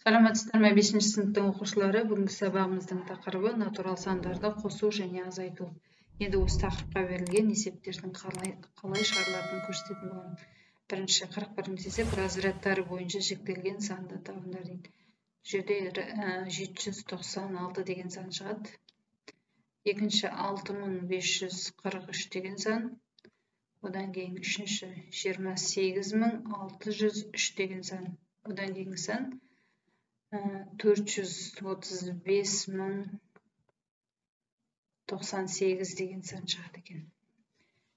Саламатсыздар ма, 5-ші сыныптың оқушылары? Бүгінгі сабағымыздың тақырыбы натурал сандарды қосу және азайту. Енді осы тақырыпқа берілген есептердің қалай шығарылатынын көрсететін боламын. Бірінші 41-ші есеп разрядтары бойынша жіктелген санды табыңдар дейді. Бұл жерде 796 деген сан шығады. Екінші 6543 деген сан. Одан кейін үшінші 28603 деген сан. Одан кейінгі сан 435.098 деген сан шығады екен.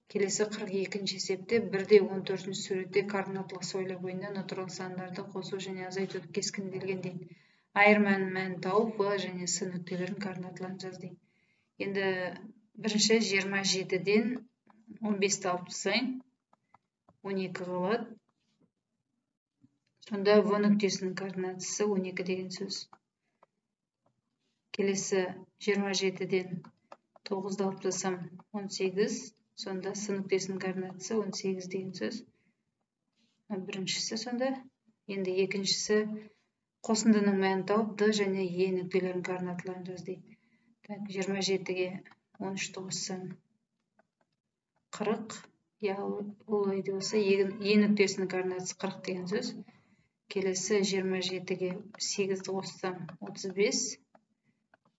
Келесі 42-ші есепте 1-14 суретте координаталық сойлы бойында натурал сандарды қосу және азайтуды кескінделген дейді. Айырманың мәнін тауып, в және с нүктелерінің координаталарын жаз дейді. Енді бірінші 27-ден 15-ті алып тастайын, 12 қалады. Сонда в нүктесінің координатасы 12 деген сөз. Келесі 27-ден 9-ды алып тастасам 18, сонда с нүктесінің координатасы 18 деген сөз. Біріншісі сонда. Енді екіншісі қосындының мәнін тауып, д және е нүктелерінің координаталарын жаз дейді. 27-ге 13-ті қоссам 40, олай деп болса е нүктесінің координатасы 40 деген сөз. Келесі 27-ге 8-ді қоссам 35,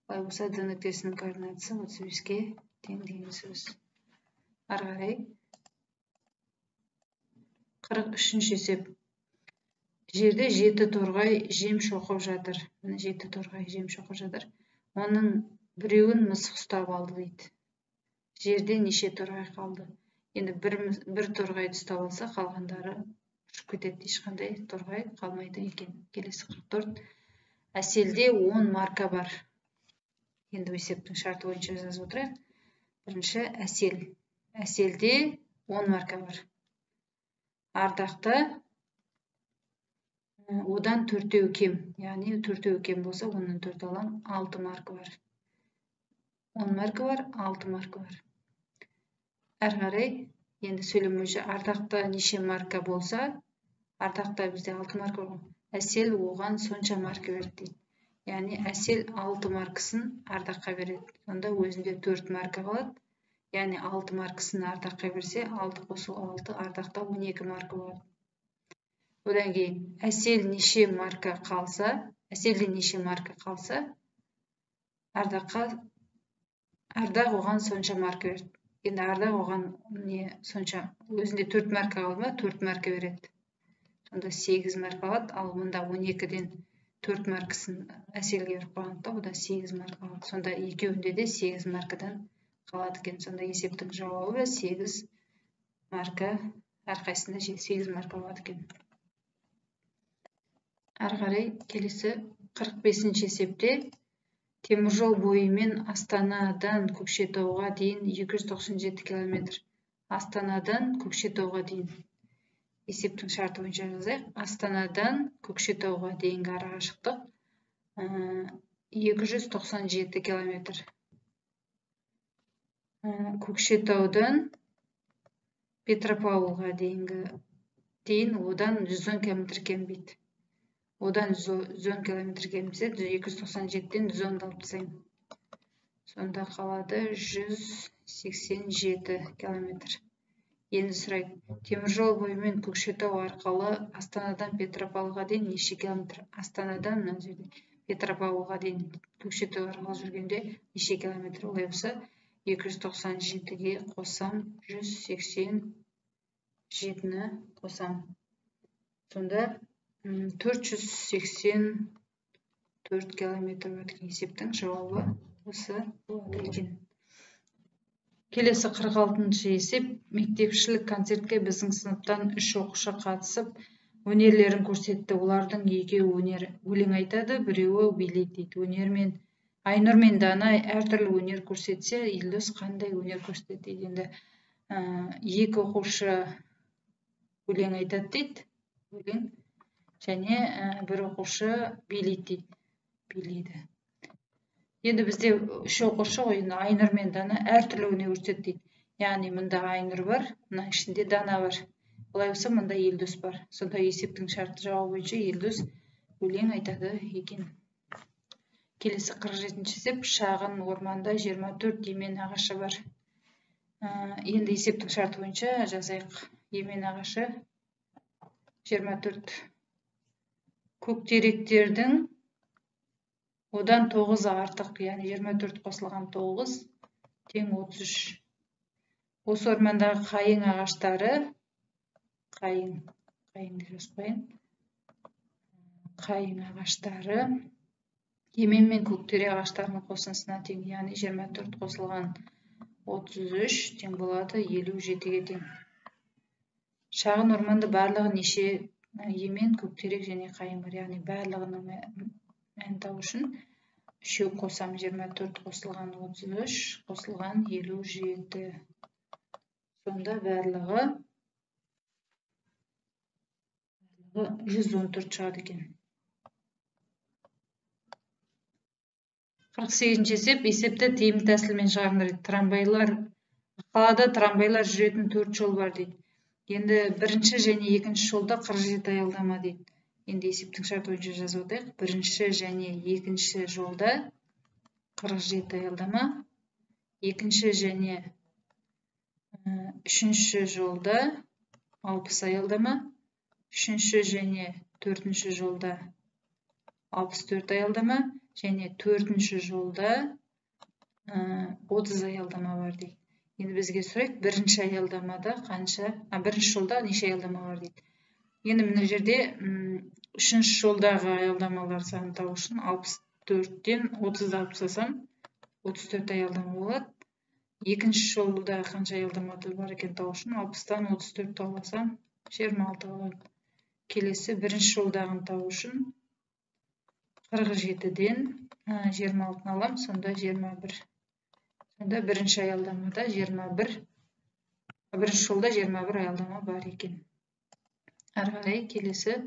олай болса д нүктесінің координатасы 35-ге тең деген сөз. Ары қарай 43-ші есеп. Жерде 7 торғай жем шоқып жатыр. Міне 7 торғай жем шоқып жатыр. Оның біреуін мысық ұстап алды дейді. Жерде неше торғай қалды? Енді бір торғайды ұстап алса, қалғандары ұшып кетеді, ешқандай торғай қалмайды екен. Келесі 44. Әселде 10 марка бар. Енді есептің шарты бойынша жазып отырайық. Бірінші әсел. Әселде 10 марка бар. Ардақта одан 4-еу кем. Яғни 4-еу кем болса, оның 4 алам, 6 марка бар. 10 марка бар, 6 марка бар. Әрі қарай, енді сөйлем бойынша ардақта неше марка болса, ардақта бізде 6 марка бар. Әсел оған сонша марка берді дейді. Яғни әсел 6 маркасын ардаққа береді. Сонда өзінде 4 марка қалады. Яғни 6 маркасын ардаққа берсе, 6 қосу 6, ардақта 12 марка болады. Одан кейін әселде неше марка қалса, ардақ оған сонша марка берді. Енді ардақ оған сонша, өзінде 4 марка қалды ма, 4 марка береді. Сонда 8 марка қалады, ал мұнда 12-ден 4 маркасын әселге беріп қойғанда, бұда 8 марка қалады. Сонда екеуінде де 8 маркадан қалады екен. Сонда есептің жауабы 8 марка, әрқайсында 8 марка қалады екен. Әрі қарай келесі 45-ші есепте теміржол бойымен Астанадан Көкшетауға дейін 297 км. Астанадан Көкшетауға дейін. Есептің шарты бойынша жазайық. Астанадан Көкшетауға дейінгі арақашықтық 297 км. Көкшетаудан Петропавлға дейін одан 110 км кембейді. Одан 110 км кембесе, 297-ден 110-ды алып тастаймын. Сонда қалады 187 км. Енді сұрайды. Теміржол бойымен Көкшетау арқылы Астанадан Петропавлға дейін неше километр? Астанадан Петропавлға дейін Көкшетау арқылы жүргенде неше километр? Олай болса 297-ге қоссам, 187-ні қосам. Сонда 484 километр өткен. Есептің жауабы осы болады екен. Келесі 46-ші есеп. Мектепшілік концертке біздің сыныптан 3 оқушы қатысып, өнерлерін көрсетті. Олардың екеуі өлең айтады, біреуі билейді дейді. Айнұр мен Дана әртүрлі өнер көрсетсе, Елдос қандай өнер көрсетеді дейді. Енді екі оқушы өлең айтады дейді. Өлең. Және бір оқушы билейді дейді. Енді бізде 3 оқушы ғой, Айнұр мен Дана әртүрлі өнер көрсетеді дейді. Яғни мұнда Айнұр бар, мұның ішінде Дана бар. Олай болса, мұнда Елдос бар. Сонда есептің шарты жауабы бойынша Елдос өлең айтады екен. Келесі 47-ші есеп. Шағын орманда 24 емен ағашы бар. Енді есептің шарты бойынша жазайық. Емен ағашы 24. Көктеректердің одан 9 артық, яғни 24 қосылған 9 тең 33. Осы ормандағы қайың ағаштары, қайың ағаштары емен мен көктерек ағаштарының қосындысына тең, яғни 24 қосылған 33 тең болады 57-ге тең. Шағын орманда барлығы неше емен, көктерек және қайың бар, яғни барлығының мәнін табу үшін 3 қосам, 24 қосылған 33 қосылған 57. Сонда барлығы 114 шығады екен. 48-ші есеп. Есепті тиімді тәсілмен шығарыңдар. Трамвайлар, қалада трамвайлар жүретін 4 жол бар дейді. Енді бірінші және екінші жолда 47 аялдама дейді. Енді есептің шарты бойынша жазып отайық. Бірінші және екінші жолда 47 аялдама. Екінші және үшінші жолда 60 аялдама. Үшінші және төртінші жолда 64 аялдама. Және төртінші жолда 30 аялдама бар дейді. Енді бізге сұрайды, бірінші аялдамада қанша, бірінші жолда неше аялдама бар дейді. Енді мына жерде үшінші жолдағы аялдамалар санын табу үшін 64-тен 30-ды алып тастасам 34 аялдама болады. Екінші жолда қанша аялдама бар екен табу үшін 60-тан 34-ті алсам 26 болады. Келесі бірінші жолдағын табу үшін 47-ден 26-ны алам, сонда 21. Сонда бірінші аялдамада 21, бірінші жолда 21 аялдама бар екен. Әрі келесі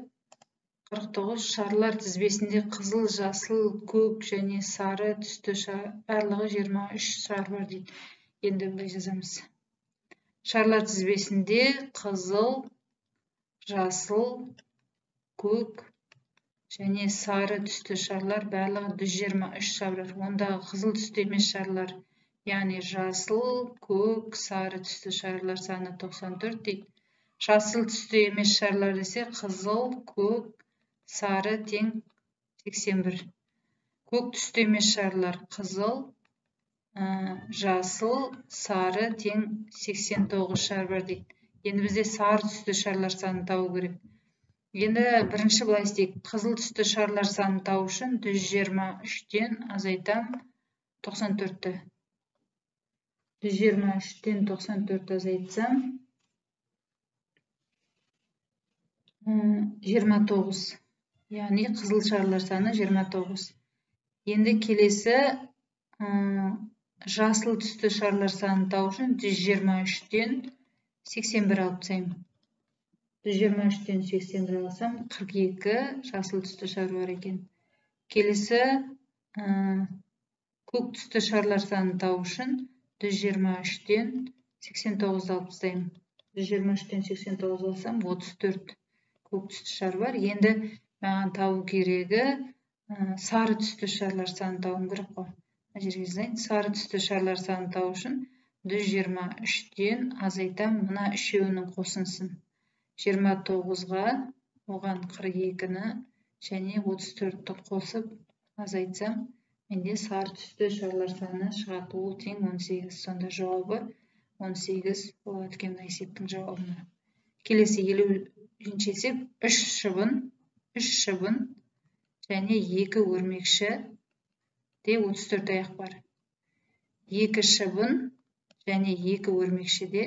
49. Шарлар тізбесінде қызыл, жасыл, көк және сары түсті барлығы 23 шар бар дейді. Енді былай жазамыз. Шарлар тізбесінде қызыл, жасыл, көк және сары түсті шарлар барлығы 123 шар бар. Ондағы қызыл түсті емес шарлар, яғни жасыл, көк, сары түсті шарлар саны 94 дейді. Жасыл түсті емес шарлар десе қызыл, көк, сары тең 81. Көк түсті емес шарлар қызыл, жасыл, сары тең 89 шар бар дейді. Енді бізде сары түсті шарлар саны табу керек. Енді бірінші былай істейік. Қызыл түсті шарлар санын табу үшін 123-тен азайтам 94-ті. 123-тен 94-ті азайтсам 29. Яғни қызыл шарлар саны 29. Енді келесі жасыл түсті шарлар санын табу үшін 123-тен 81 алып тастаймын. 123-тен 81 алсам 42 жасыл түсті шар бар екен. Келесі көк түсті шарлар санын табу үшін 123-тен 89 алып тастаймын. 123-тен 89 алсам 34 көк түсті шар бар. Енді маған табу керегі сары түсті шарлар санын табуым керек қой. Мына жерге жазайын. Сары түсті шарлар санын табу үшін 123-тен азайтам мына үшеуінің қосындысын. 29-ға оған 42-ні және 34-ті қосып азайтсам, менде сары түсті шарлар саны шығады. Ол тең 18. Сонда жауабы 18 болады екен мына есептің жауабына. Келесі 50-ші есеп. 3 шыбын және 2 өрмекші де 34 аяқ бар. 2 шыбын және 2 өрмекші де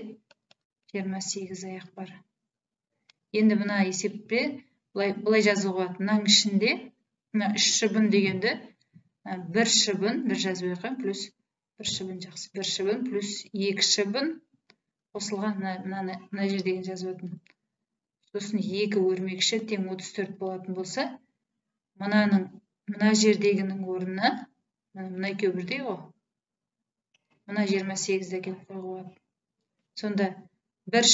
28 аяқ бар. Енді мына есепте былай жазуға болады. Мынаның ішінде 3 шыбын дегенді 1 шыбын, бір жазып қойған, плюс 1 шыбын жақсы. 1 шыбын плюс 2 шыбын қосылған мына жердегі жазып отырмын. Сосын 2 өрмекші тең 34 болатын болса, мына жердегінің орнына, мына екеуі бірдей ғой. Мына 28-ді әкеліп қоюға болады. Сонда 1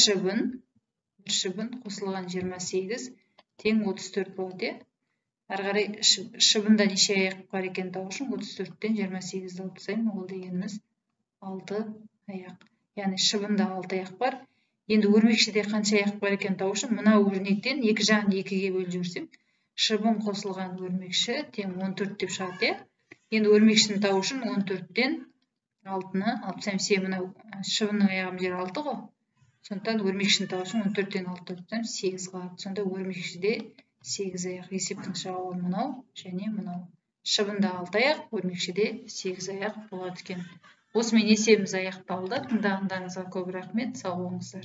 шыбын қосылған 28 тең 34 болады. Ары қарай шыбында неше аяқ бар екен табу үшін 34-тен 28-ді алып тастаймын. Ол дегеніміз 6 аяқ. Яғни шыбында 6 аяқ бар. Енді өрмекшіде қанша аяқ бар екен табу үшін мына өрнектен екі жағын 2-ге бөліп жіберсем, шыбын қосылған өрмекші тең 14 деп шығады. Енді өрмекшіні табу үшін 14-тен 6-ны алып тастаймын. Себебі мына шыбынның аяғының жері 6 ғой. Сондықтан өрмекшіні табу үшін 14-тен 6-ды алып тастаймын, 8 қалады. Сонда өрмекшіде 8 аяқ. Есептің жауабы мынау және мынау. Шыбында 6 аяқ, өрмекшіде 8 аяқ болады екен. Осымен есебіміз аяқталды. Тыңдағандарыңызға көп рахмет. Сау болыңыздар.